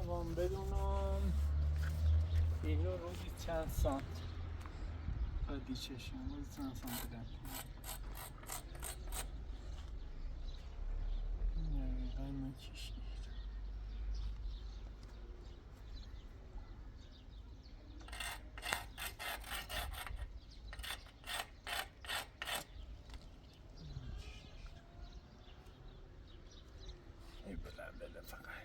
دوام بدونم اینو روزی چند سانت قدی چشم روزی چند سانت بدن نمیقای من چیش نید ای بلند بله فقط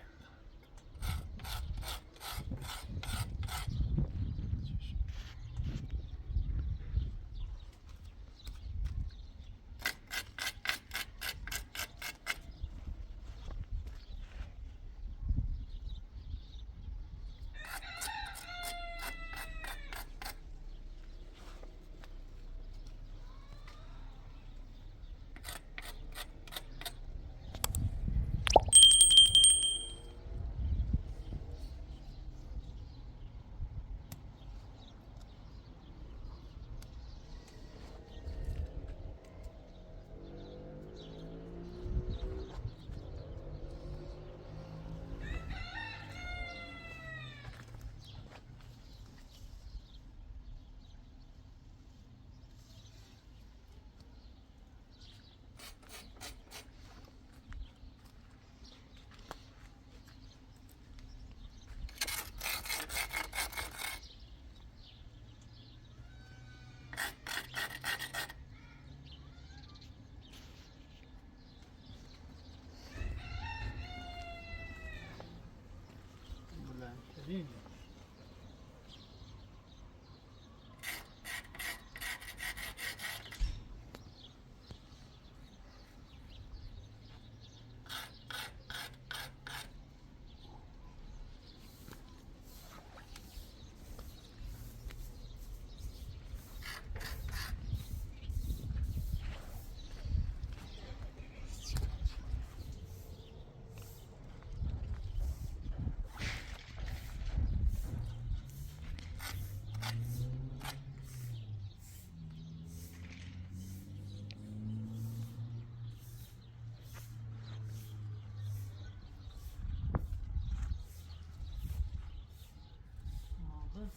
بلند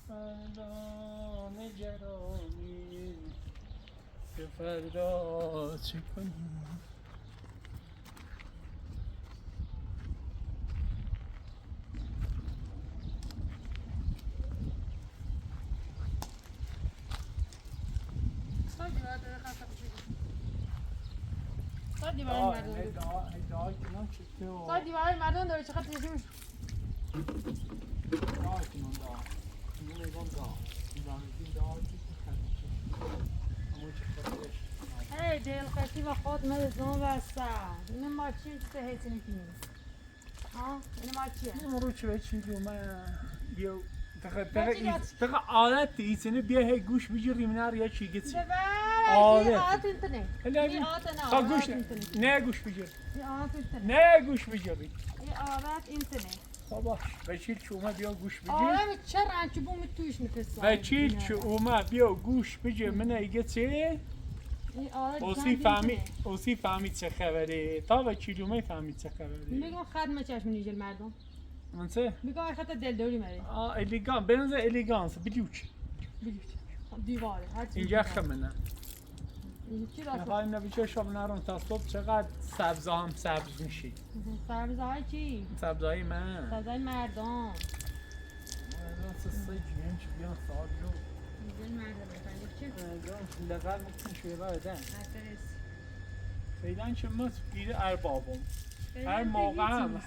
فردا نگرانی که فردا چه کنیم دیوار مردم داره چقدر تشمیش هی دل قصی و خود مدزون وسط این ما چیم چیزه هیچی نکنیم ها؟ این ما چیه؟ این رو چه چیزی من بیو دقیقه عادت ایسینه بیا هی گوش بگیریم نار یا چی گیتی عادت اینترنت این عادت گوش نه گوش بگیر اینترنت نه گوش بگیری این عادت اینترنت بابا وکیل چوما بیا گوش بگیر آره چرا انچه بوم توش نفسه وکیل چوما بیا گوش بگیر من ایگه چه اوسی فهمید چه خبره تا وکیل اومه فهمید چه خبره میگم خدمه چشم نیجل مردم من چه؟ میگم خطا دلداری مره الیگان بنظر الیگانس بلیوچ دیواره اینجا خمنه چی راست میخوایم نبیچه شب نرون تا صبح چقدر سبزه هم سبز میشی سبزه های چی؟ سبزه های من سبزه های مردم مردم سسته جویم چی بیان ساعت رو میگن مردم بفرده چی؟ مردم لغت مکن شویه بدن اثرس فیدن چه مست بیره اربابم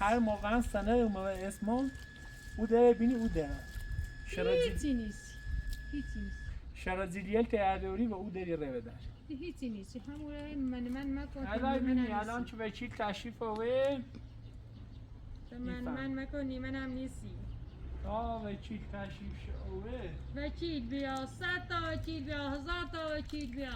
هر موقع هم سنه اومه اسمم او داره بینی او داره هیچی نیست شرازیلیل تیادوری و او داری رو بدن هیچی نیست همونه من مکن الان چه وکیل تشریف اوه من مکنی من هم نیستی وکیل تشریف اوه وکیل بیا 100 تا وکیل بیا 1000 تا وکیل بیا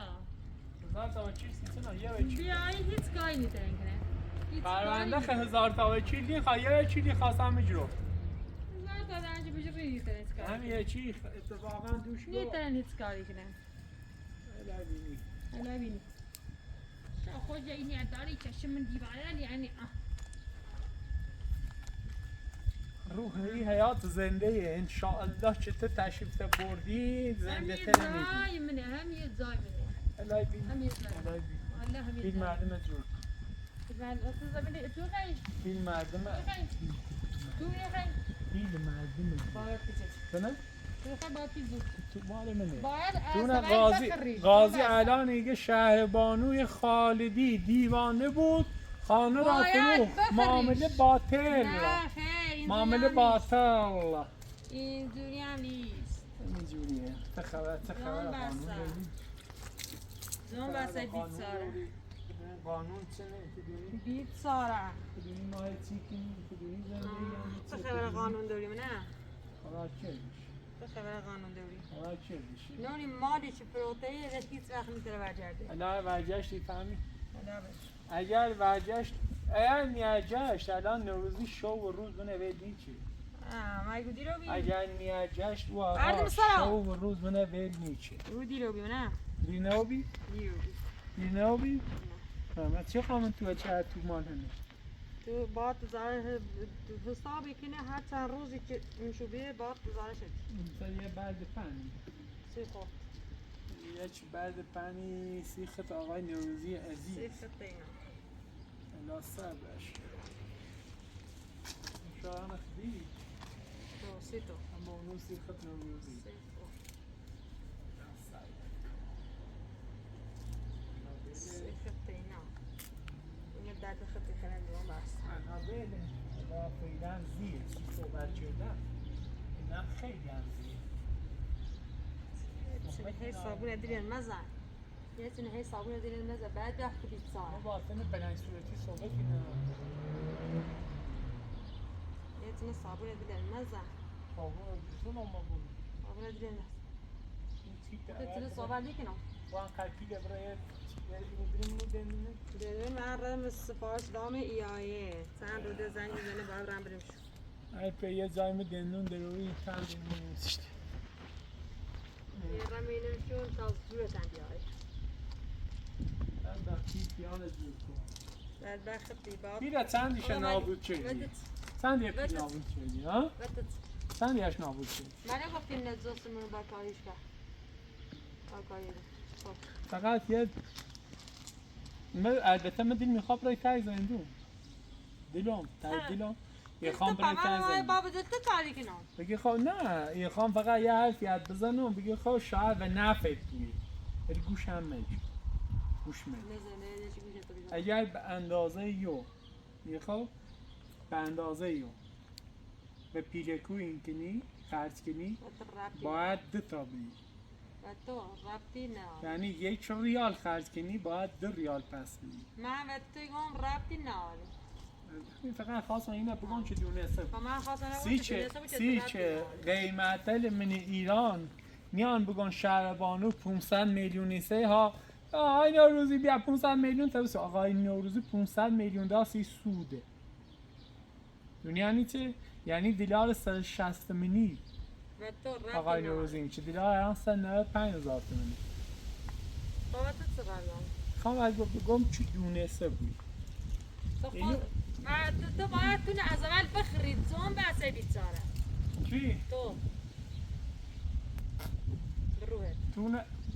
1000 تا وکیل سیستم یه وکیل بیا این هیچ کاری نیتن کنه پرونده خه 1000 تا وکیل دی خواهی یه وکیلی خواستم بجرو 1000 تا دنج بجری نیتن هیچ کاری هم یه چی اتفاقا دوش نیتن هیچ کاری کنه الا بینی خود اینی داری چشم دیواره یعنی روحی حیات زنده انشاءالله که تو تشریف بردی هم زنده یه تر میدی جای منه هم یه جای منه الهی بین هم یه جای الهی بین والله هم یه بین جای مردم جور من اصلا زمینه تو خیلی بین مردم تو خیلی بین مردم جور باید پیچه تو نه؟ تو خیلی باید پیچه تو مال منه باید دون اصلا قاضی الان میگه شهربانوی خالدی دیوانه بود خانه را باید فروخت بخریش. معامله باطل نه خیر معامله باطل اینجوری هم نیست اینجوریه چه خبر جان قانون بسته. داری؟ جون بسه قانون بیت ساره داری؟ قانون چه نمیدونی؟ بیت ساره میدونی ماه چی کنی؟ میدونی زندگی چه خبر قانون داریم نه خدا چه بیش چه خبر قانون داریم خدا چه بیشی نونی مالی چه پروتئین از هیچ وقت میتونه برگرده الان ورجشتی فهمی؟ خدا بش اگر ورجشت اگر نیجشت الان نوروزی شو و روز بنویدی چی؟ ما گودی رو بیم اگر نیجشت و عرض آقا مسلام. شو و روز بنویدی چی؟ گودی رو بیم نه دینوبی؟ دیو دینوبی؟ من چه خواهم تو چه تو مان هنه؟ تو باید زاره حسابی کنه هر چند روزی که میشو بیه باید زاره شد مثلا یه برد پنی سی خود یه چی برد پنی سیخت آقای نوروزی سی عزیز خود اینا الا صبرش شاهان خدی تو سی تو اما اونو سیخت نوروزی سی خود سی خود اینا این درد خطی کنن دیوان بس انا بله با فعلا زیر سی صحبت کردن اینا خیلی هم زیر چنه هی صابون دیرین مزن یه چنه هی صابون دیرین مزن بعد وقت بیت ما ساره باطن بلنگ صورتی صحبت کنم یه چنه صابون دیرین مزن صابون رو بسون اما بود صابون دیرین مزن این چی تو چنه صحبت میکنم وان قلبی برای بریم دنونه دیدون من رم سفارش دام ایایه چند روده زنگ میزنه باید برم بریم شو ای په یه ځای مې د نون دروي تان د نون سشته یه رم اینم شون تا زورتن بیای دا کی پیانه جور کو بعد بخطی باید بیره چندیش نابود شدی چندی اپی نابود شدی ها بتت چندیش نابود شدی من گفتیم نزدستمون با کاریش که با کاری فقط یه البته من دل میخواب برای تای زندون دلم تای دلم یه خام برای تای زندون بابا تو کاری کنم بگی خب نه یه خام فقط یه حرف یاد بزنم بگی خب شاید و نفت توی ولی گوش هم میگی گوش میگی نزنه چی میشه تو بیزن اگر به اندازه یه خب به اندازه به پیرکو این کنی خرج کنی باید 2 تا بدی و تو ربطی نه یعنی 1 ریال خرج کنی باید 2 ریال پس بدی من و تو گم ربطی نه این فقط خواستم اینه بگم که دونسته و من خواستم نگم که سیچه قیمت من ایران میان بگن شهربانو 500 میلیون سه ها آقای نوروزی بیا 500 میلیون تا آقای نوروزی 500 میلیون داسی سوده یعنی چه؟ یعنی دلار 160 منی و تو ربطی آقای نه نوروزی میشه دلار الان 195,000 تومانی بابا تو چه قرارم خواهم اگه بگم چی دونسته بود تو خود تو باید تونه از اول بخرید زون بسه بیچاره چی؟ تو بروهت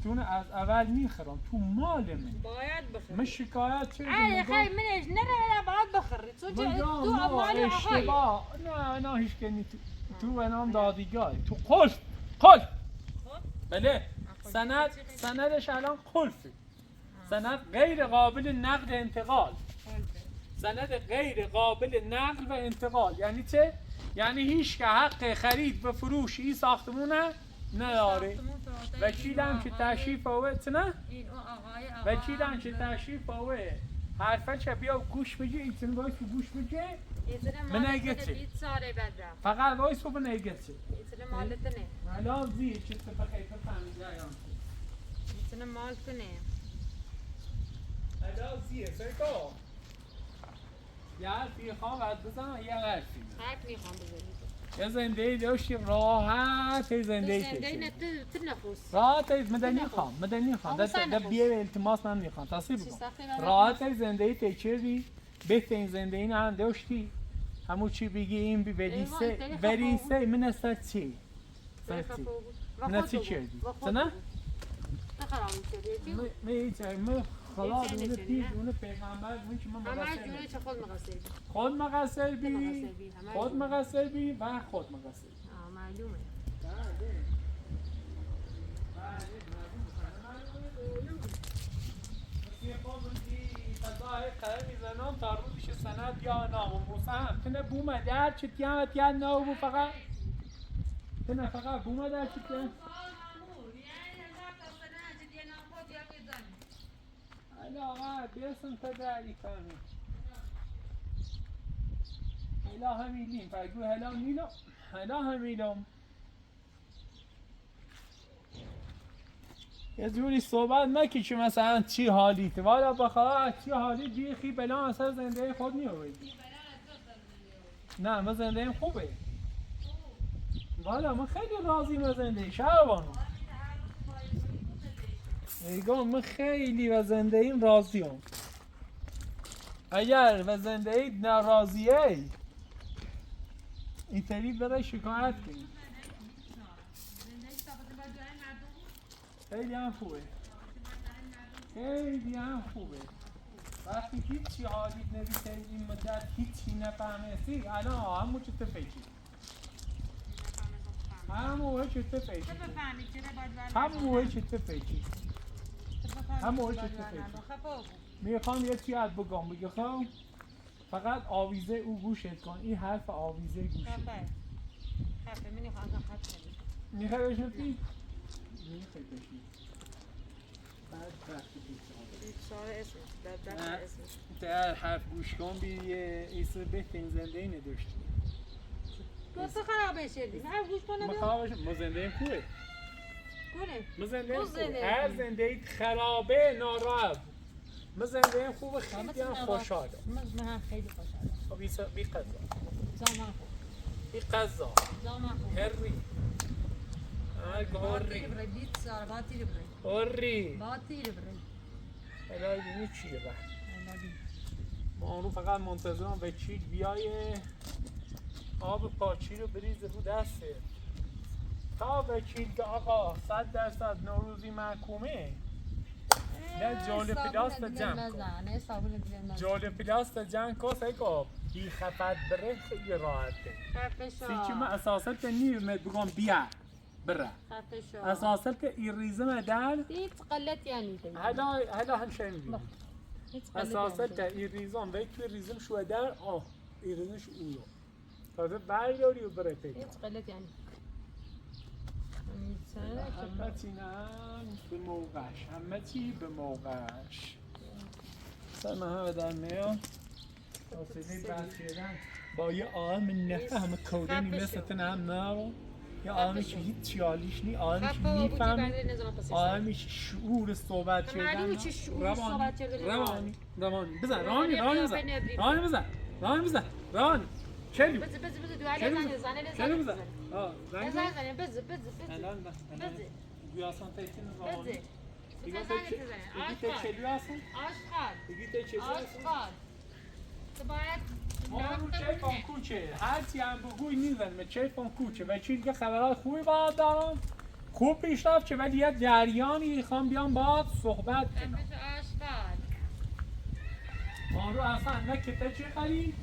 تونه از اول میخرم تو مال من باید بخرید من شکایت چه ای خیلی منش نره باید بخرید تو مالی آقای اشتباه نه هیچ کنی تو به نام دادیگاه تو قلف بله سندش الان قلفه سند غیر قابل نقد انتقال سند غیر قابل نقل و انتقال یعنی چه؟ یعنی هیچ که حق خرید و فروش این ساختمونه نداره وکیلم که تشریف آوه نه؟ وکیلم که تشریف آوه حرفه چه بیا گوش بگی ایتون وایس گوش بگی من نگیتی فقط وایس رو نگیتی ایتونه مالتنه الان زیر چه بخیفه فهمیده ایان ایتونه مالتنه الان زیر سرکا یه حرفی خواهد بزن یه حرفی حرف میخوام بزنید یه زندگی داشتی راحت زندگی زندگی تو نفوس راحت مدنی خواهم ده بیه التماس من میخوام تصیب بکن راحت زندگی تکردی بهترین زندگی هم داشتی همون چی بگیم ایوه، وریسه من استر چی؟ سرتی من چی کردی؟ سنا؟ خراب شدی من خلاص اون پیغمبر اون که من همه مقصر جوره چه خود مقصر بی خود مقصر بی و خود مقصر بی معلومه میزنم تا روزش سند یا نام موسم تنه بومه در چه تیامت یا نو فقط تنه فقط بومه در چه تیام هلا آقا بیرسن تا داری فهمی هلا همیلیم فرگو هلا میلم هلا همیلم یه جوری صحبت نکی که مثلا چی حالیت والا بخواه چی حالیت بیخی بلا اصلا زنده خود نیوید نه ما زنده خوبه والا من خیلی راضیم از زنده شهربانو ایگاه من خیلی و زنده ایم راضیم اگر و زنده اید ناراضیه اینطوری برای شکایت کنید خیلی هم خوبه خیلی هم خوبه وقتی هیچی حالیت نبیشه این مدت هیچی نفهمستی الان همون چه تفیچی همون چه تفیچی همون چه تفیچی همون چه تفیچی میخوام یه چی از بگم بگم فقط آویزه او گوشت کن این حرف آویزه گوشت خفه منی خواهد خط کنی میخوای بشنفی؟ میخوای بشنفی بعد وقتی در حرف گوش کن بی ایسا بهترین زنده ای نداشتی تو خرابه شدی نه گوش کنه ما خرابه شد ما زنده ایم خوبه ما زنده ایم خوبه هر زنده ای خرابه ناراب ما زنده ایم خوبه خیلی هم خوشحاله من هم خیلی خوشحاله بی قضا زمان خوب بی قضا زمان خوب هری هری بیت سار باتی رو هری باتی رو الهی بینی چیه بر ما اون رو فقط منتظرم به چیل بیای آب پاچی رو بریزه رو دسته تا به چیل که آقا 100% نوروزی محکومه نه جال پلاست جمع کن جال پلاست جمع کن سیکا بی خفت بره خیلی راحته سیچی من اساسات نیمت بگم بیا بره اساسات این ریزم در هیچ قلت یعنی هلا هنشه میدونی اساسات این ریزم وی توی ریزم شو در این ریزمش اونو تازه برداری و بره پیدا هیچ قلت یعنی همه چی نه به موقعش همه چی به موقعش سلام همه در میان حاصلی برچیدن با یه آرم نفه همه کودنی مثل تن هم نرو یه آرمی که هیچ چیالیش نی آرمی که میفهمی آرمی که شعور صحبت کردن روانی بزن رانی بزن چلی بزن زنه بزن Duyarsan tehdit var. بزن دیگه چلیاسın. آشغال دیگه چلیاسın. تو باید ما رو چیفان کوچه هر چی هم بگوی میزنم چیفان کوچه و چیزی که خبرات خوبی باید دارم خوب پیشرفت چه ولی یه جریانی خوام بیام باید صحبت کنم آشغال ما رو اصلا نه کته چه خرید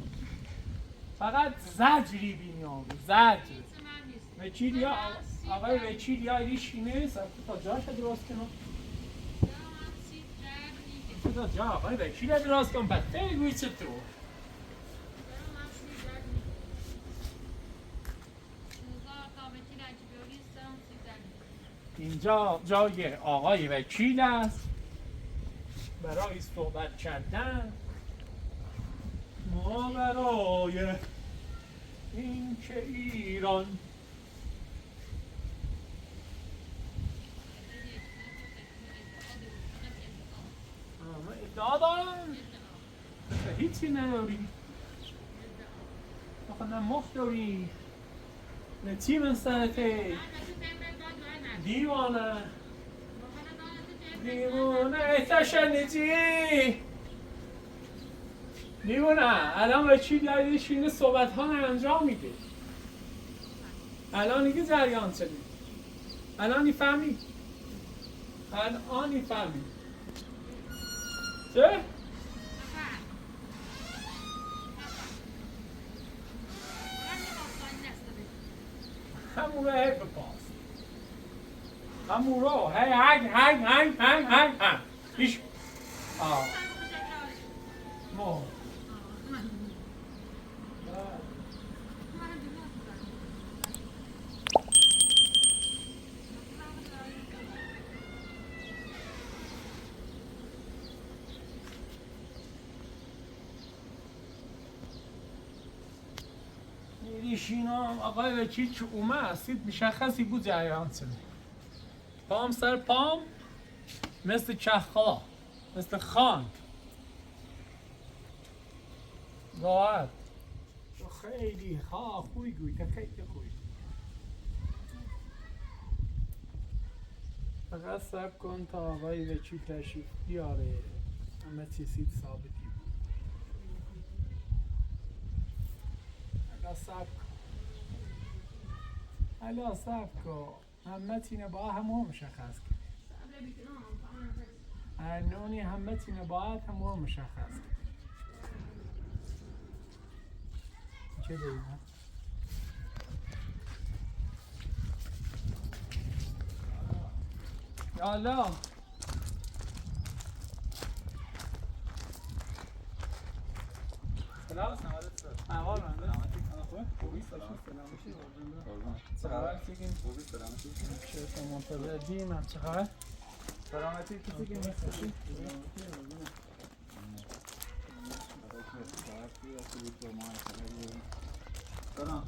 فقط زجری بینیام زجر وکیل آقای وکیل یا ایش نیست تا جاش درست کنم تا جا آقای وکیل درست کنم بعد بگوی چطور اینجا جای آقای وکیل است برای صحبت کردن ما برای این که ایران ادعا دارم هیچی نداری آخه نه مخت داری نه چی من سرته دیوانه تشنجی دیوونه الان به چی دلیلش اینه صحبت ها انجام میده الان دیگه جریان شدی الان فهمی الان فهمی چه؟ همون رو هی بپاس همون رو هی هنگ هیچ مو ایشینا آقای وکیل که اومد مشخصی بود جریان شده پام سر پام مثل کخلا مثل خان راحت خیلی خوبی گوی تا خیلی خوبی فقط صبر کن تا آقای وکیل تشریف بیاره همه چیزی ثابتی بود فقط صبر کن حالا صبر کن همه تینه با همون مشخص کن ارنونی همه تینه باید همون مشخص کن چه داریم ها؟ یالا سلام احوال من خوبی چه خبر چیکین چه منتظر دیم چه خبر سلامتی کسی که نیستی سلام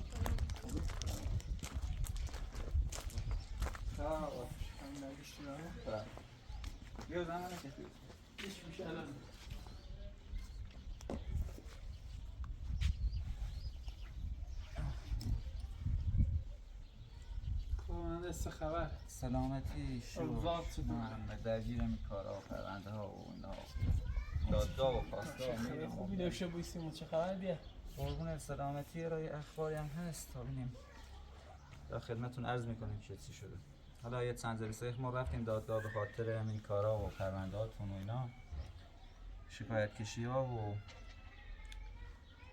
بیا زمان کسی هیچ میشه الان خب خبر سلامتی اوضاع چطور؟ محمد درگیر این کارها و پرونده ها و اینا دادگاه و خواستگاه خوبی داشته بایستیم چه خبر بیا؟ قربون سلامتی رای اخباری هم هست تا ببینیم در خدمتتون عرض میکنیم چی شده. حالا یه چند جلسه ما رفتیم دادگاه به خاطر این کارها و پرونده هاتون و اینا شکایت کشی ها و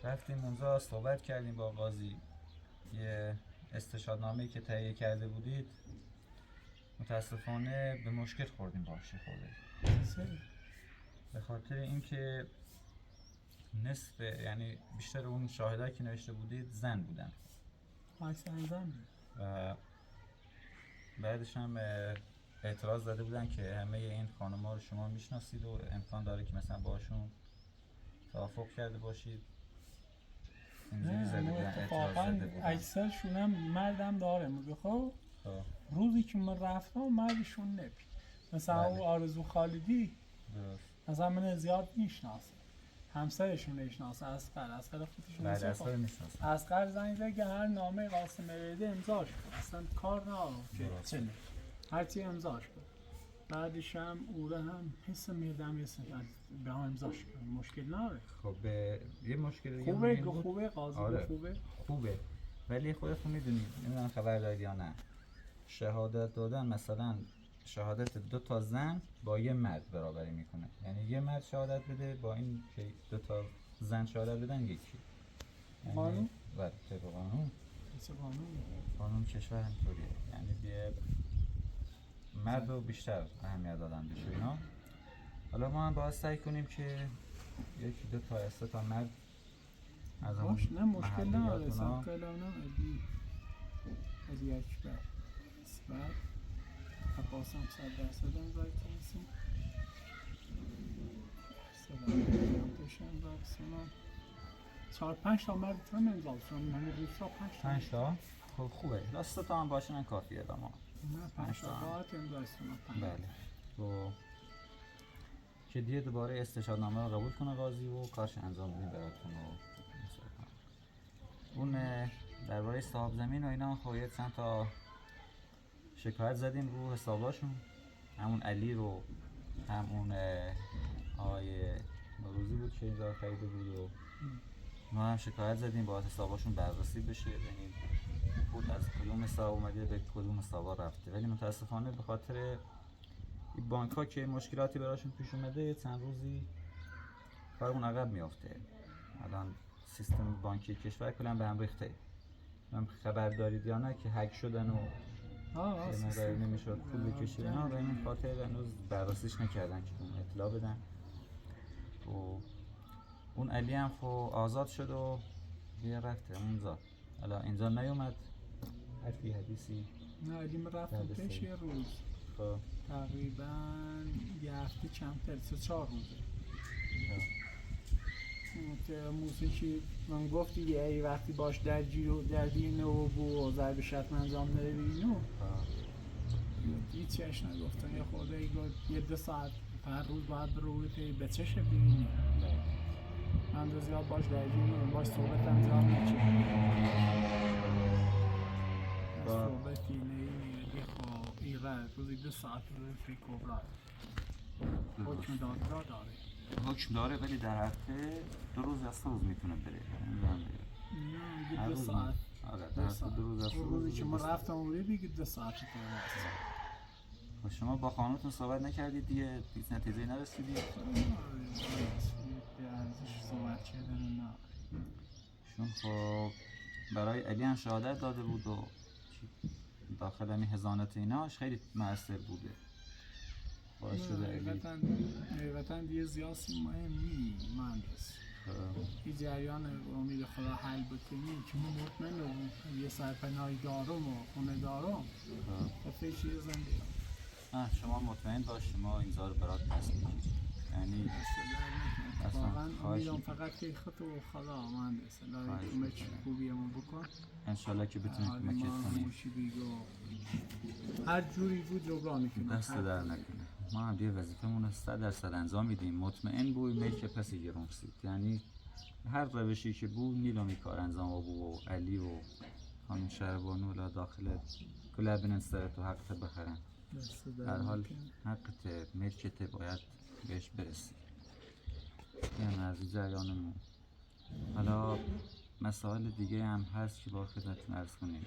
رفتیم اونجا صحبت کردیم با قاضی یه استشهادنامه‌ای که تهیه کرده بودید متاسفانه به مشکل خوردیم باشه خورده به خاطر اینکه نصف یعنی بیشتر اون شاهدایی که نوشته بودید زن بودن زن و بعدش هم اعتراض زده بودن که همه این خانم‌ها رو شما میشناسید و امکان داره که مثلا باشون توافق کرده باشید اینجوری زده بودن اتفاقا اکثرشون هم مردم داره میگه خب روزی که من رفتم مردشون نبید مثلا او آرزو خالدی مثلا من زیاد میشناسم همسرشون میشناسه اسقر خودشون اسقر زنگ زد که هر نامه قاسم بده امضاش کن اصلا کار نداره که هرچی امضاش کن بعدش هم اوره هم حس میردم یه سنگرد به هم امضاش کن مشکل نداره خب یه مشکل دیگه خوبه قاضی آره. خوبه ولی خودتون میدونید نمیدونم خبر دارید یا نه شهادت دادن مثلا شهادت 2 زن با یه مرد برابری میکنه یعنی یه مرد شهادت بده با این که 2 زن شهادت بدن یکی قانون؟ بله طبق قانون کشور همطوریه یعنی یه مرد رو بیشتر اهمیت دادن بشه اینا حالا ما هم باید سعی کنیم که 1 2 3 مرد از اون نه مشکل نداره سب کلانم ادی اکبر اسبر عباس هم 100% هم باید کنیسیم سلام داشتم 4-5 تا مرد هم امضا شدن من روزا 5 تا خب خوبه لاست تا هم باشن کافیه با ما نه 5 تا باید امضا شدن بله و که دیگه دوباره استشهادنامه رو قبول کنه قاضی و کارش انجام بدیم براتون اون درباره صاحب زمین و اینا خب یه چند تا شکایت زدیم رو حساباشون همون علی رو همون آقای نوروزی بود که اینجا خریده بود و ما هم شکایت زدیم با حساباشون بررسی بشه یعنی پول از کدوم حساب اومده به کدوم حسابا رفته، ولی متاسفانه به خاطر این بانک ها که مشکلاتی براشون پیش اومده چند روزی کارمون عقب میافته. الان سیستم بانکی کشور کلا به هم ریخته. هم خبر دارید یا نه که هک شدن و یه موقعی نمیشد پول بکشی اینا، به این خاطر هنوز بررسیش نکردن که اون اطلاع بدن. و اون علی هم خب آزاد شد و بیا رفته اونجا. حالا اینجا نیومد حرفی حدیثی نه علی رفتم پیش یه روز خب تقریبا یه هفته کمتر 3-4 روزه که موسیقی من گفتی یه ای وقتی باش درگیر نو بو ضرب شتم انجام نده بینو هیچیش نگفتم. یه خورده ای گفت یه 2 ساعت هر روز باید بروی پی به چشه ببینی. من دو زیاد باش درگیر نو باش صحبت هم زیاد نچه صحبتی نیمیدی خواه ایره روزی 2 ساعت روی پی کبرای حکم دادگاه داره. حکم داره ولی در هفته 2 روز یا 3 روز میتونه بره. نه 2 ساعت. آره در هفته 2 روز یا 3 روزی روز که ما رفتم اونوری بگید 2 ساعت تو هست. و شما با خانومتون صحبت نکردید دیگه هیچ نتیجه‌ای نرسیدید؟ ارزش صحبت کردن نه. چون خب برای علی هم شهادت داده بود و داخل همین حضانت ایناش خیلی مؤثر بوده. باعث شده علی حقیقتا دیگه زیاسی مهم نی مهندس. این جریان امید خدا حل بکنی که من مطمئنم یه سرپناهی دارم و خونه دارم و فکر یه زندگی. شما مطمئن باش ما اینجا رو برات دست میگیریم. یعنی واقعا امیدم فقط که خط و خدا مهندس الهی کمک خوبیمون بکن انشالله که بتونیم کمکت کنیم. هر جوری بود جبران میکنیم. دست در نکنه. ما هم دیگه وظیفمون رو 100% انجام میدیم. مطمئن بود ملک پسی گرم رسید. یعنی هر روشی که بود نیلومی کار انجام بود و علی و خانم شهربانو الا داخل کل بینن سرت و حقت بخرن. در حال حقت ملکت باید بهش برسی. یعنی از جریانمون. حالا مسائل دیگه هم هست که با خدمتتون عرض کنیم.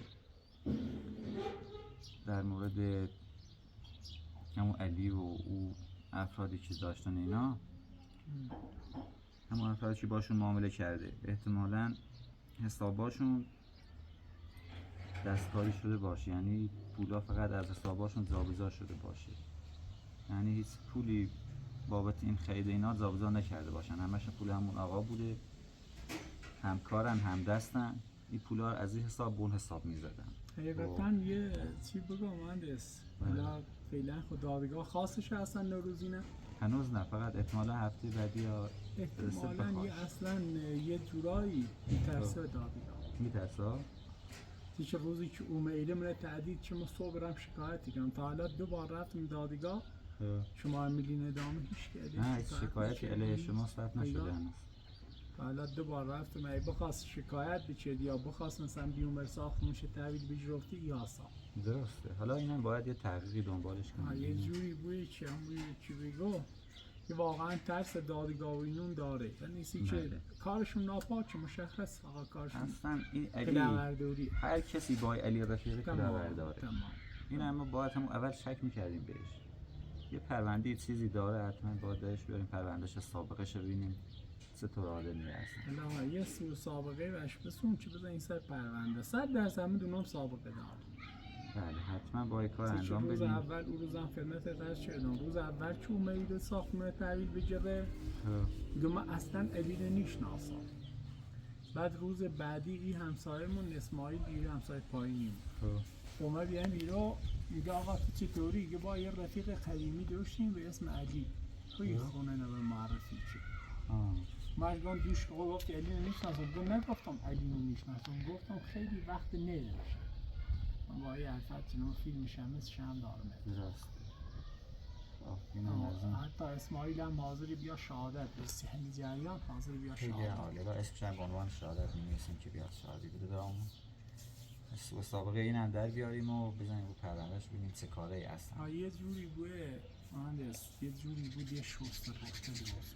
در مورد همون علی و او افرادی که داشتن اینا، همون افرادی که باشون معامله کرده احتمالاً حساباشون دستکاری شده باشه، یعنی پولا فقط از حساباشون جابجا شده باشه، یعنی هیچ پولی بابت این خرید اینا جابجا نکرده باشن، همش پول همون آقا بوده، همکارن هم دستن، این پولا رو از این حساب به اون حساب میزدن. حقیقتا یه چی بگم مهندس، فعلا خود دادگاه خاصش هستن نوروزی نه؟ هنوز نه، فقط احتمالا هفته بعدی یا احتمالا یه اصلا یه جورایی میترسه دادگاه. میترسه؟ هیچ روزی که اومده من تعدید که ما صبح برم شکایتی کنم، تا حالا 2 بار رفتم دادگاه شما هم میدین ادامه هیچ که نه هیچ شکایتی علیه شما ثبت نشده هنوز. حالا 2 بار رفتم ای بخواست شکایت بچید یا بخواست مثلا بیومر ساختمونش تحویل بجرفتی یا سا درسته. حالا اینم باید یه تحقیقی دنبالش کنیم. یه جوری بوی که همون چی بگو که واقعا ترس دادگاه و اینون داره، یعنی که کارشون ناپاکه مشخص آقا کارشون اصلا این علی هر کسی با علی رفیقی کلاهبرداره. این اما باید همون اول شک میکردیم بهش، یه پرونده چیزی داره حتما باید بهش بریم پروندهش سابقش رو ببینیم چطور آدمی هست. نه یه سو سابقه بهش بسون که بزن این سر پرونده 100% میدونم سابقه داره. بله حتما با این کار انجام بدیم. روز اول اون روزم خدمت عرض کردم، روز اول که اومد ساختمون تحویل بگیره دیگه من اصلا علی رو نشناسم. بعد روز بعدی این همسایه‌مون اسماعیل دیگه همسایه پایینیم اومد بیان بیرو میگه آقا تو چطوری؟ میگه با یه رفیق قدیمی داشتیم به اسم علی توی خونه نو معرفی که مجبورم دوش گفت علی رو نشناسم. نگفتم علی رو نشناسم، گفتم خیلی وقت نداشت. من با یه حرفت چنان فیلمش هم مثل شم دارم. درست. حتی اسماعیل هم حاضری بیا شهادت برسی، همین جریان حاضری بیا شهادت. خیلی عالی. با اسمش هم به عنوان شهادت می‌نویسیم که بیاد شهادی بده برامون. و سابقه این هم در بیاریم و بزنیم رو پروندهش ببینیم چه کارایی هستن. یه جوری بوده مهندس، یه جوری بود یه شست رفته درست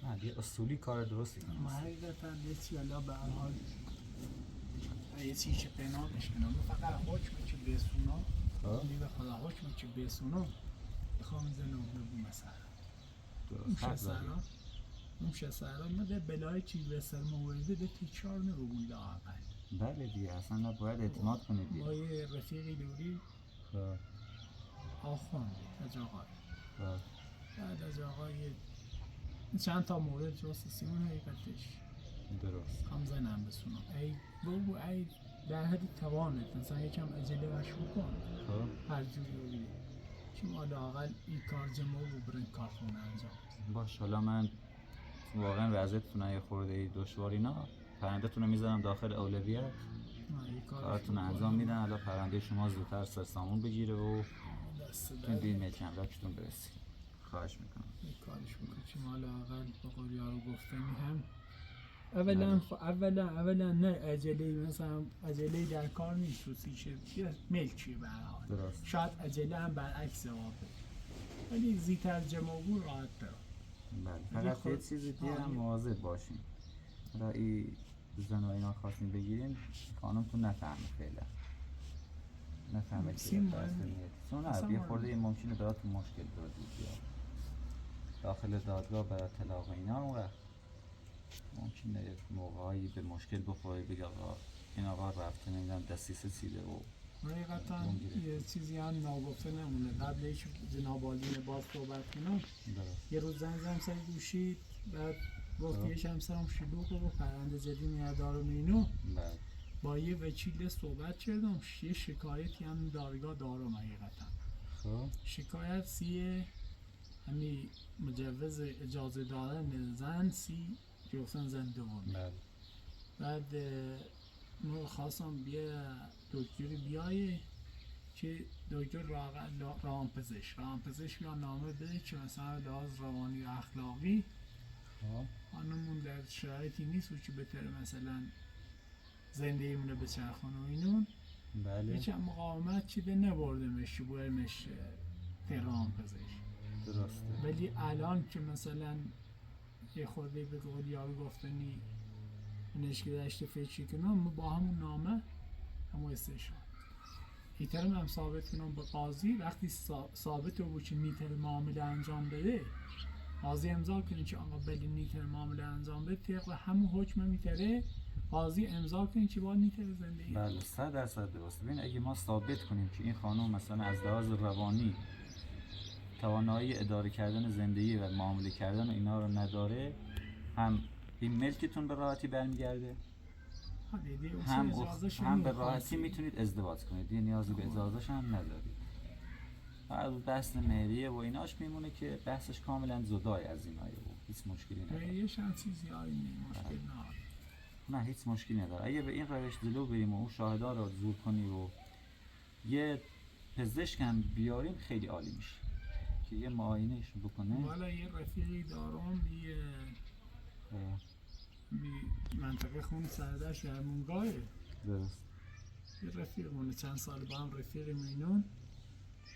نه دیگه اصولی کار درستی کنی. اما حقیقتا یه چی الله به هر حال یه چی که پنهانش کنم فقط حکمی که بسونا می به خدا حکمی که بسونا بخوام زنم بگو مثلا اون شسرا ما ده بلای چی به سر مورده ده تیچار نبگون لااقل. بله دیگه اصلا نباید اعتماد کنید دیگه. با یه رفیقی دوری آخونده از آقای بعد از آقای چند تا مورد جاسوسی اون حقیقتش درست هم زنم بسونم ای بابو ای در حد توانت مثلا یکم عجله بش بکن هر جوری بگیری چون لااقل این کار جمع و برن کارخونه انجام باش. حالا من واقعا وضعیتتون یه خورده دشوار اینا پرنده‌تون رو میذارم داخل اولویت کارتون انجام میدن. حالا پرنده شما زودتر سرسامون بگیره و این بین میکنم رکتون برسی. خواهش میکنم این کارش بکن چون لااقل به قول یارو گفتنی هم اولا نه عجله مثلا عجله در کار نیست و سیشه ملکی به هر حال شاید عجله هم برعکس واقع ولی زیتر جمعو راحت دارم. بله فقط یه چیزی دیگه هم مواظب باشین. حالا این زن و اینا خواستین بگیرین خانمتون نفهمه فعلا نفهمه که چون نه یه خورده ممکنه براتون مشکل بیاد داخل دادگاه برای طلاق اینا اون وقت ممکنه یه موقعی به مشکل بخوره بگه آقا این آقا رفته نمیدونم دستیسه چیده و حقیقتا یه چیزی هم ناگفته نمونه قبل ایش جناب عالی باز صحبت کنم یه روز زنگ سر گوشید بعد گفت یه همسرم شلوغ و پرنده زدی میردار و اینو با یه وکیل صحبت کردم یه شکایتی هم دارگاه دارم حقیقتا شکایت سیه همی مجوز اجازه دادن زن سی گفتن زن دوم بعد ما خواستم بیا دکتری بیایه که دکتر رامپزش بیا نامه بده که مثلا لحاظ روانی و اخلاقی خانمون در شرایطی نیست و که بتره مثلا زندگی مونه به چرخونه و اینون یکم مقاومت چیده نبردمش بایمش رامپزش درسته. ولی الان که مثلا یه خورده به قول یارو گفتنی نشکه داشته فکر کنم با همون نامه همون استشان ایترم هم ثابت کنم به قاضی وقتی ثابت رو که نیتر معامله انجام بده قاضی امضا کنه که آقا بلی نیتر معامله انجام بده طبق همون حکم میتره قاضی امضا کنه که با نیتر زندگی بله 100% درست. ببین اگه ما ثابت کنیم که این خانم مثلا از لحاظ روانی توانایی اداره کردن زندگی و معامله کردن اینا رو نداره هم این ملکتون به راحتی برمیگرده هم به راحتی میتونید ازدواج کنید دیگه نیازی به ازدواجش هم ندارید. بعد بحث مهریه و ایناش میمونه که بحثش کاملا جدای از اینای و هیچ مشکلی نداره. مهریه‌ش هم چیزی مشکل نه هیچ مشکلی نداره. اگه به این روش جلو بریم و اون شاهدا رو زور کنی و یه پزشک هم بیاریم خیلی عالی میشه که یه معاینه‌اش بکنه. والا یه رفیقی دارم منطقه خون سردش در مونگاهه درست. یه رفیق مونه چند سال با هم رفیق مینون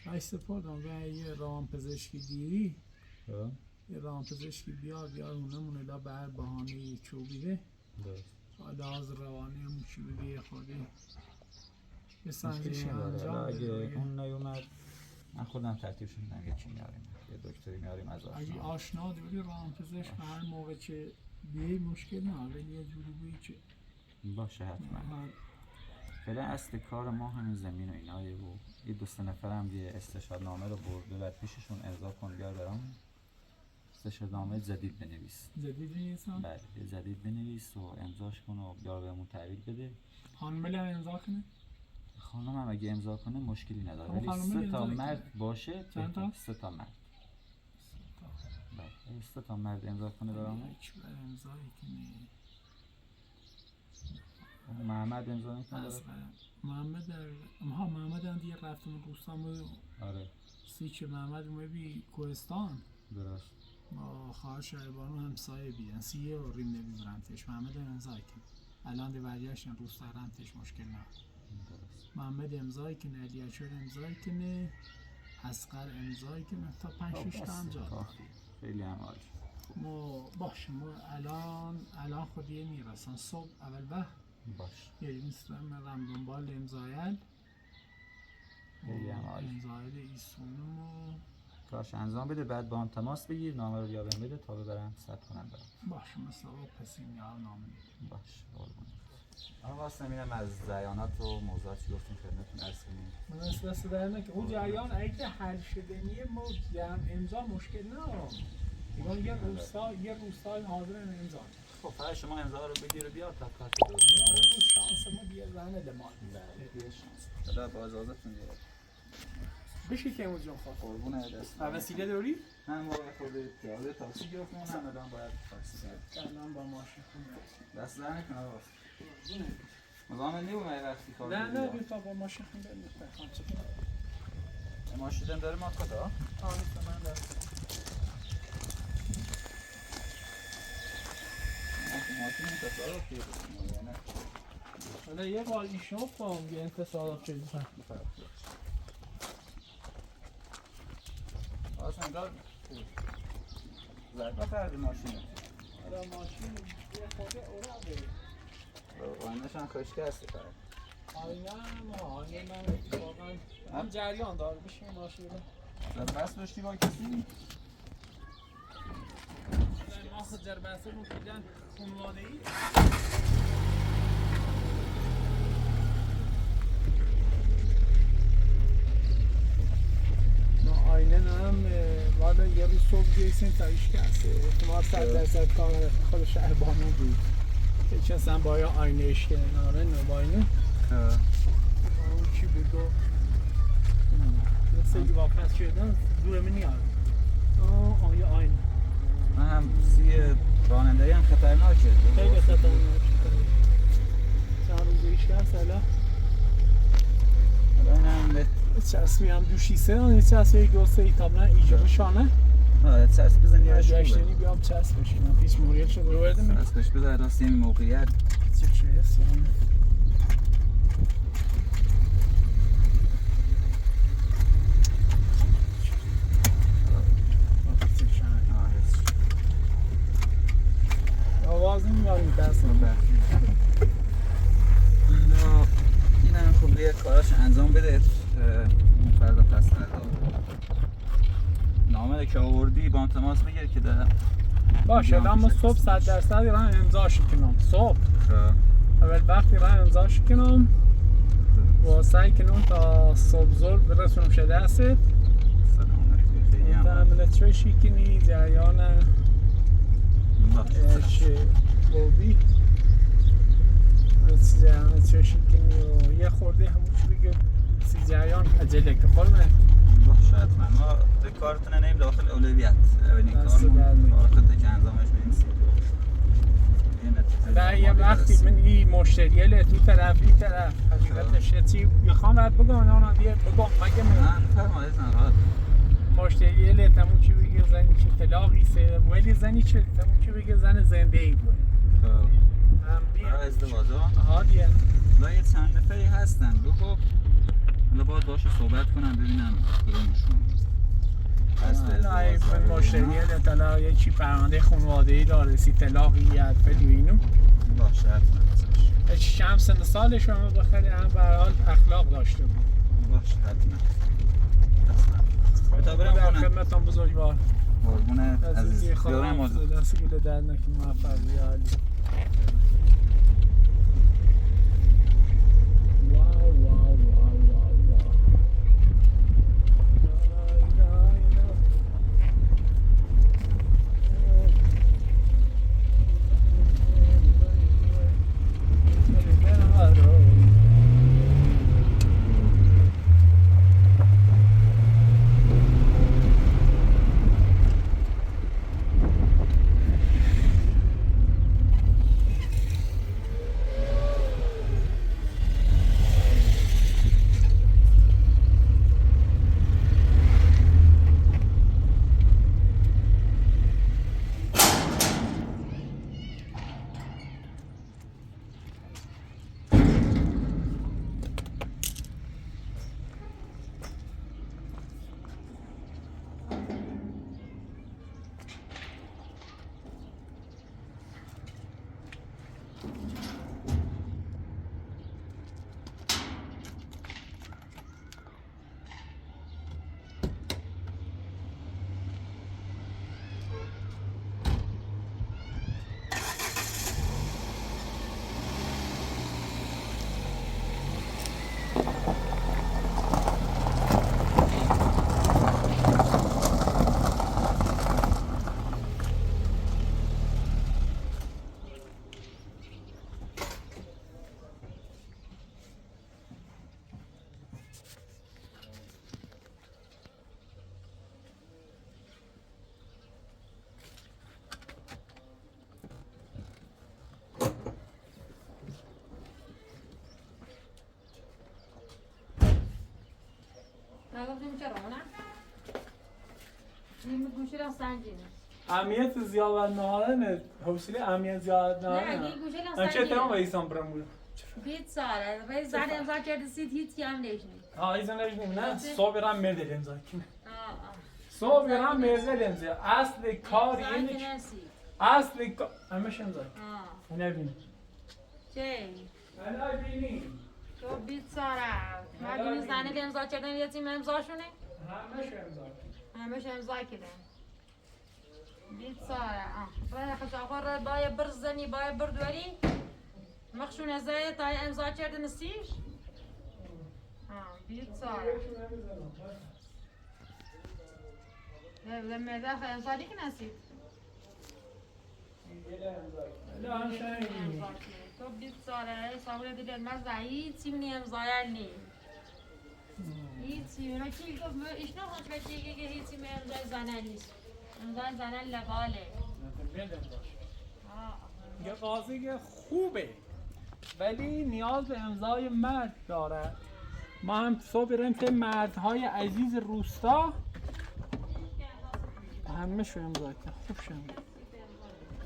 رای سپردم و یه روانپزشکی دیری یه روانپزشکی بیار اونمونه لا به هر بهانه چوبیده لحاظ روانی هم چوبیده یه خورده یه سنجش انجام اگه اون نیومد من خودم ترتیبش میدم یکی میاریم یه دکتری میاریم از آشنا اگه آشنا دوری روانپزشک هر موقع که بیه مشکل نه ولی یه جوری بویی که باشه حتما. فعلا اصل کار ما همین زمین و اینایه و یه 2-3 نفر هم یه استشارنامه رو ببر پیششون امضا کن بیار برام استشارنامه جدید بنویس. جدید بنویسم؟ بله جدید بنویس و امضاش کن و بیار بهمون تحویل بده. خانم هم امضا کنه؟ خانم هم اگه امضا کنه مشکلی نداره ولی 3 تا مرد باشه. چند تا؟ 3 تا مرد. 3 تا مرد امضا کنه برامون. امضایی کنه. محمد امضا نکنه. محمد هم دیگه رفتم دوستان آره. سیچ محمد بی کوهستان. درست. با خواهر شایبانو همسایه بیدن سیه و ریم نمیبرمتش محمد امضای کنه الان دی برگشتن روستا رمتش مشکل نه. درست. محمد امضای کنه علی اشور امضای کنه اسقر امضای کنه تا 5-6 تا امضا خیلی هم عالی. باش ما الان خودیه میرسن صبح اول به باش یه نیستم رم دنبال امضایل خیلی هم عالی. امضایل ایسونم و کارش انجام بده، بعد با هم تماس بگیر، نامه رو بیا بهم بده تا ببرم ثبت کنم برام. باش مثلا پسیم یا نامه میده. باش قربونت. اما واسه نمیدم از زیانات و موضوعات چی گفتیم خدمتتون عرض کنیم. من دست در نکنم اون جریان اگه حل شدنیه ما امضا مشکل ندارم. یه روستای حاضرن امضا. خب فقط شما امضا رو بگیر و بیار تا کار یا اون شانس ما بیه زنه دمال بله یه شانس. خدا با اجازهتون دیگه. بشی که امروز جان خواهد. قربون دست. وسیله داری؟ من موقع خود پیاده تاکسی گرفتم، هم الان باید تاکسی گرفتم. الان با ماشین خونه. دست در نکنه آقا. مزاحم نیومد وقتی کار نه بیتا با ماشین خونه بخوام چه کنم. ماشین داره ما کجا؟ من دارم. ماشین تصادف کرد. حالا یه بار ایشون فهم یه تصادف شد. اصلا انگار ضربه کردی ماشین. حالا ماشین یه خورده اوراقه. آینه‌ش هم خشکی هستی فقط. آینه من اتفاقا هم جریان داره بشین ماشین. بس داشتی با کسی؟ ما خود جربسته رو کردن خانواده ای. ما آینه هم والا یه روز صبح گیسیم تایش کرده احتمال 100% کار خود شهربانو بود هیچ اصلا با یا آینه اشکه ناره نباینه اون چی بگو یه سیدی واپس شدن دور من نیاد یه آینه من هم سی رانندهی هم خطرناکه. خیلی خطرناکه چند روز ایش کرد حالا این هم چسبی هم دوشیسه یه چسبی گوسته ایتابنا ایجاب شانه چسب بزنی هرش خوبه. گشتنی بیام چسب بشینم پیش موریل شد رو برده میگه چسبش بزن راست این موقعیت چه هست یعنی آواز نمیاری دست این هم خوب بیه کاراش انجام بده. اون فردا پس فردا نامه که آوردی با هم تماس بگیر که در باشه الان ما صبح 100% ایران امضاش کنم صبح اول وقتی ایران امضاش کنم و سعی کنم تا صبح زور برسونم شده است تعمل چوی شکنی جریان بوبی جریان چوی شکنی و یه خورده همون چی بگه سی جریان عجله که خورمه باشه حتما ما به کارتون نیم داخل اولویت اولین کارمون کارتون که انجامش بدیم در یه وقتی من این مشتریه لطی طرف حقیقتش چی میخوام باید بگم اونا دیگه بگم مگه من فرمایید نراحت مشتریه لطمون چی بگه زنی چه طلاقی سه ولی زنی چه تمون چی بگه زن زنده ای بود هم بیا ازدواج ها دیگه و یه چند نفری هستن بگو حالا باید باشه صحبت کنم ببینم کدومشون من مشتریه لطلا یه چی پرونده خانواده‌ای داره سی طلاقیت فلو اینو باشه حتما شمس سالش هم بخیلی هم برحال اخلاق داشته بود باشه حتما تا برم در خدمتان بزرگوار قربون عزیز خدا موضوع دست گل درد نکنی موفقی عالی گوشه رو نه این گوشه رو سنجینه اهمیت زیاد نهارن حوصله اهمیت زیاد نه نهارن این گوشه رو من چه تمام سنجینه ایسان برمون بیت ساله ولی زن امضا کرده سید هیچی هم نشنید ها ایسان نجنیم نه صبح رم مرده امضا کنه آه صبح رم مرده امضا اصل کار امضا اینه که نسید اصل کار همش امضا نبینیم چه؟ نبینیم تو بیت ساله مردمی زنی که امضا کردن یه تیم امضاشونه؟ همش امضا همش امضا کردن بیت ساله باید خشاخور باید برزنی باید بردوری مخشون ازای تای امضا کردن سیش؟ بیت ساله لما داخل امضا دیگه نسید تو بیت ساله صابره دیگه مزه هیچی منی امضای نی هیچی من کی گفت ایشنا خوش بچه که هیچی من امضای زنه نیست امضای زنه لغاله یه قاضی خوبه ولی نیاز به امضای مرد داره ما هم صبح بریم که مردهای عزیز روستا همه شو امضا کن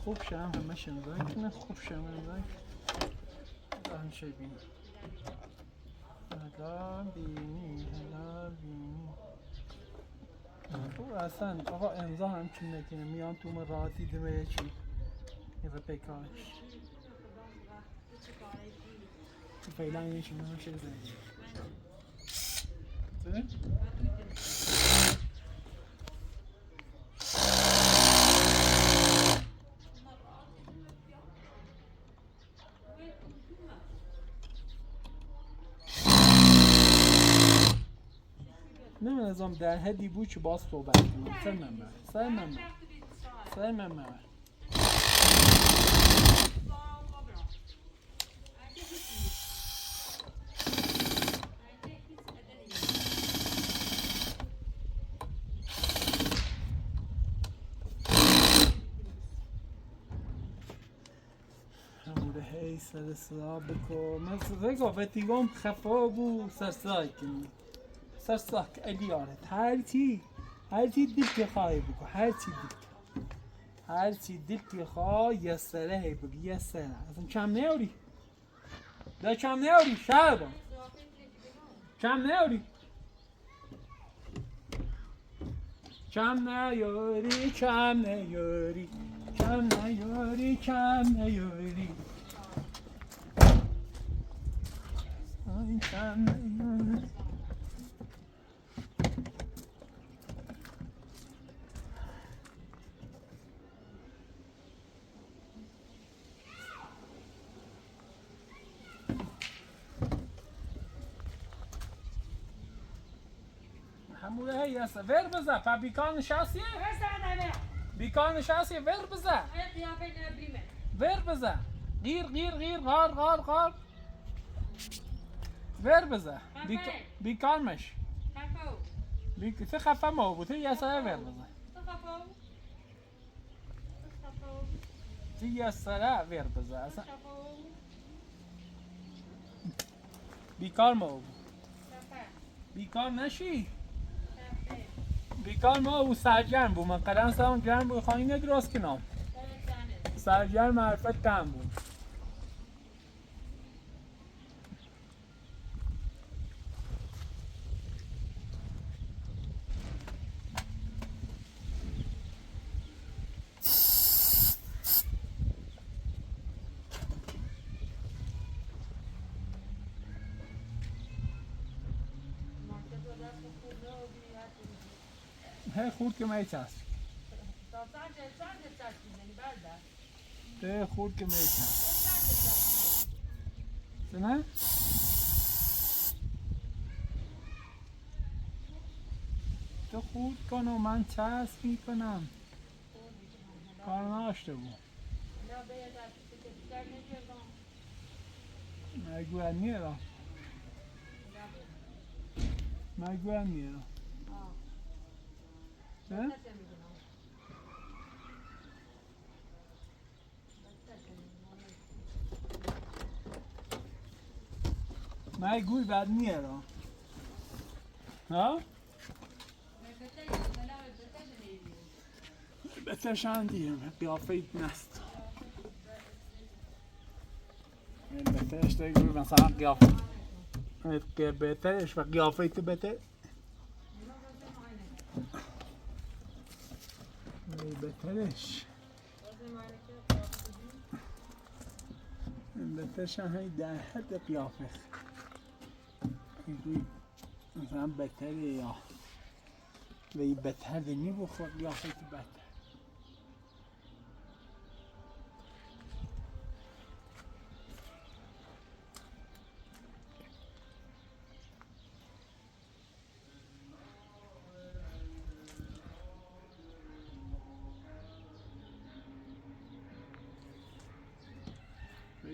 خوب شم همه شو امضا کنه خوب شم امضا کنه همشه بینی هلا بینی خوب اصلا آقا امضا همچین نکنه میان تو من راحتی دمه چی یه بکارش فعلا یه چی نمیشه زنی نمیدونم در حدی بود که باز صحبت کنم سر من هموره هی سر صدا بکن من رگا فتیگام خفا بو سرسای کنی سرساک الیارت هر چی دل که خواهی بکن هر چی دل که خواه یه سره هی بگی یه سره اصلا کم نیاری ده کم نیاری شهربان کم نیاری آی کم نیاری هموره هی هسته ور بزن پا بیکار نشستیه؟ بیکار نشستیه ور بزن ور بزن غیر غار ور بزن بیکار مش چه خفه ما بود یه سره ور بزن یه سره ور بزن اصلا بیکار ما بود بیکار نشی بیکار ما او سرگرم بود من قدم سرم گرم بود خواهی ندراست کنم سرگرم معرفت کم بود هی خورد که می چست هی خورد که می چست نه؟ تو خورد کن و من چست می کنم کار ناشته بود مگوین نیرم من گوی بعد میارم ها البتهشان دیم قیافه نست البتهش دیگه مثلا قیافه بهترش و قیافه تو بهتر بهترش بهترشان هایی در حد قیافه اینجوری مثلا بهتره یا وی بهتر دنی بخور قیافه تو بهتر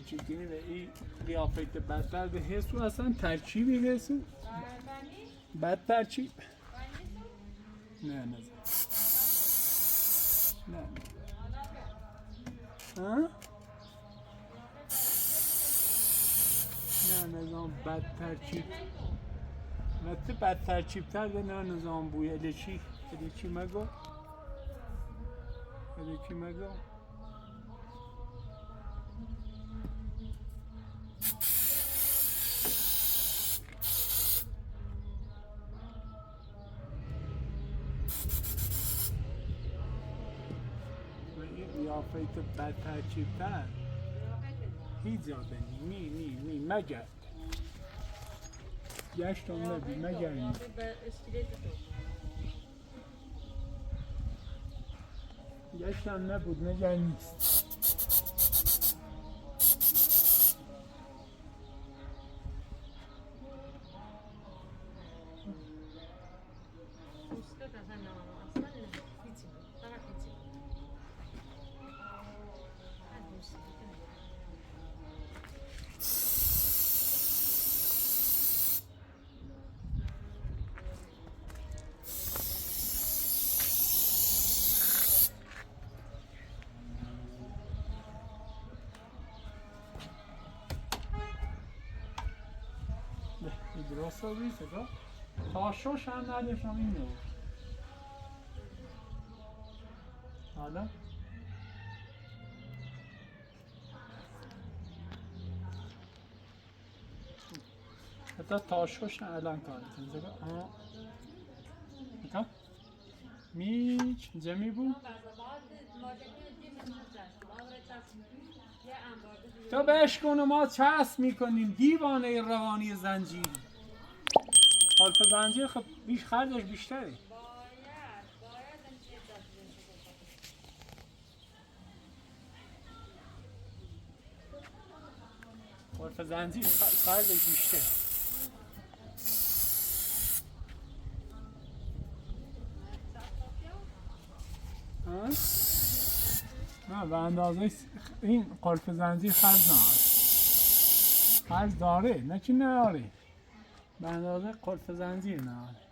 چیزی به این قیافه بدتر به حسو اصلا ترکیبی حسو بد ترکیب نه ها نه نظام بد ترکیب البته بد ترکیب تر به نه نظام بوی الچی مگو قیافه تو بد ترکیب تر هیچ زیاده نی مگر گشتم نبی مگر نی گشتم نبود مگر نیست درست رو بیسته تو تا شوش هم نداشتم این نو حالا حتی تا شوش الان کارتون بکن میچ جمی بود تو بهش کنو ما چسب میکنیم دیوانه روانی زنجیری حالت زنجیر خب خرجش بیشتره حالت زنجیر خرجش بیشتره نه به اندازه این قلف زنجیر خرج نداره خرج داره نه چی نداره به اندازه قلف زنجیر نداره